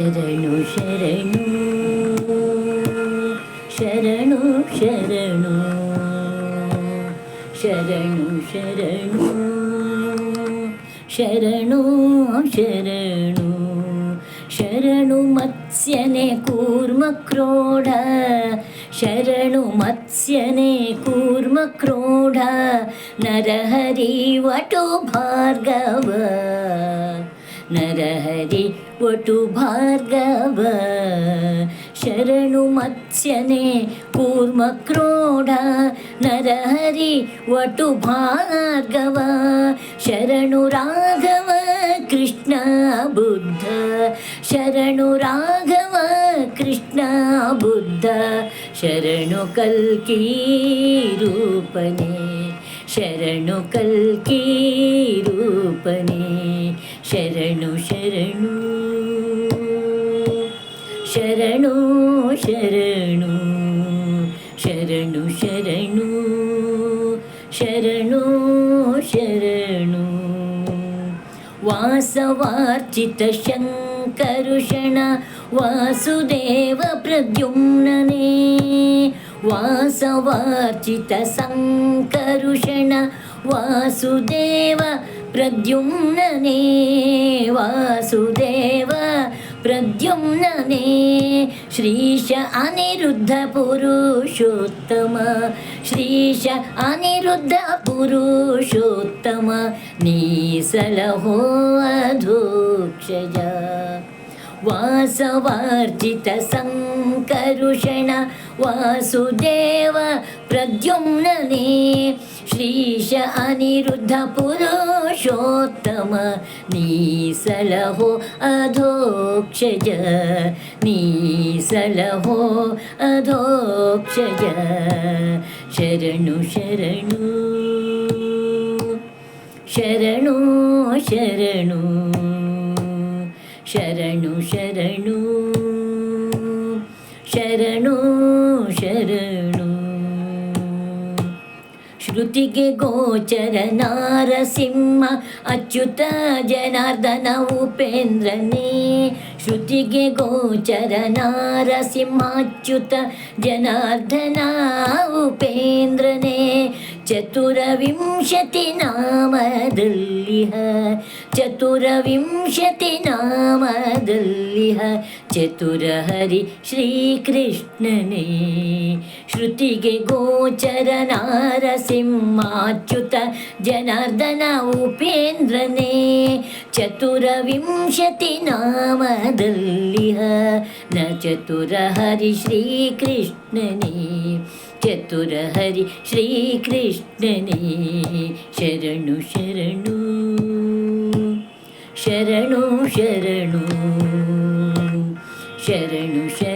ಶರಣು ಶರಣು ಶರಣು ಶರಣು ಶರಣು ಶರಣು ಶರಣು ಶರಣು ಶರಣು ಮತ್ಸ್ಯನೆ ಕೂರ್ಮ ಕ್ರೋಢ ಶರಣು ಮತ್ಸ್ಯನೆ ಕೂರ್ಮ ಕ್ರೋಢ ನರಹರಿ ವಟು ಭಾರ್ಗವ ನರಹರಿ ವಟು ಭಾರ್ಗವ ಶರಣು ಮತ್ಸ್ಯನೆ ಕೂರ್ಮ ಕ್ರೋಢ ನರಹರಿ ವಟು ಭಾರ್ಗವ ಶರಣು ರಾಘವ ಕೃಷ್ಣ ಬುದ್ಧ ಶರಣು ರಾಘವ ಕೃಷ್ಣ ಬುದ್ಧ ಶರಣು ಕಲ್ಕಿ ರೂಪನೆ ಶರಣು ಕಲ್ಕಿ ರೂಪನೆ ಶರಣು ಶರಣು ಶರಣು ಶರಣು ಶರಣು ಶರಣು ಶರಣು ಶರಣು ವಾಸವಾರ್ಚಿತ ಶಂಕರುಷಣ ವಾಸುದೇವ ಪ್ರದ್ಯುಮ್ನನೇ ವಾಸವಾರ್ಚಿತ ಸಂಕರುಷಣ ವಾಸುದೇವ ಪ್ರದ್ಯುಮ್ನನೇ ವಾಸುದೇವ ಪ್ರದ್ಯುಮ್ನನೇ ಶ್ರೀಶ ಅನಿರುದ್ಧ ಪುರುಷೋತ್ತಮ ಶ್ರೀಶ ಅನಿರುದ್ಧ ಪುರುಷೋತ್ತಮ ನೀಸಲಹೋ ಅಧೋಕ್ಷಜ ವಾಸವಾರ್ಜಿತ ಸಂಕರುಷಣ ವಾಸುದೇವ ಪ್ರದ್ಯುಮ್ನನೇ ಶ್ರೀಶ ಅನಿರುದ್ಧ ಪುರುಷೋತ್ತಮ ನೀಸಲಹೋ ಅಧೋಕ್ಷಜ ನೀಸಲಹೋ ಅಧೋಕ್ಷಜ ಶರಣು ಶರಣು ಶರಣು ಶರಣು ಶರಣು ಶರಣು ಶರಣು ಶರಣು ಶ್ರುತಿಗೆ ಗೋಚರ ನಾರಸಿಂಹ ಅಚ್ಯುತ ಜನಾರ್ದನ ಉಪೇಂದ್ರನೇ ಶ್ರುತಿಗೆ ಗೋಚರ ನಾರಸಿಂಹ ಅಚ್ಯುತ ಜನಾರ್ದನ ಉಪೇಂದ್ರನೇ ಚತುರವಿಂಶತಿ ನಾಮದಲ್ಲಿಹ ಚತುರವಿಂಶತಿ ನಾಮದಲ್ಲಿಹ ಚತುರ ಹರಿ ಶ್ರೀಕೃಷ್ಣನೇ ಶ್ರುತಿಗೆ ಗೋಚರ ನಾರಸಿಂಹಾಚ್ಯುತ ಜನಾರ್ದನ ಉಪೇಂದ್ರನೇ ಚತುರವಿಂಶತಿ ನಾಮದಲ್ಲಿಹ ನ ಚತುರ ಹರಿ ಶ್ರೀಕೃಷ್ಣನೇ ಚತುರ ಹರಿ ಶ್ರೀಕೃಷ್ಣನೇ ಶರಣು ಶರಣು ಶರಣು ಶರಣು ಶರಣು ಶರಣು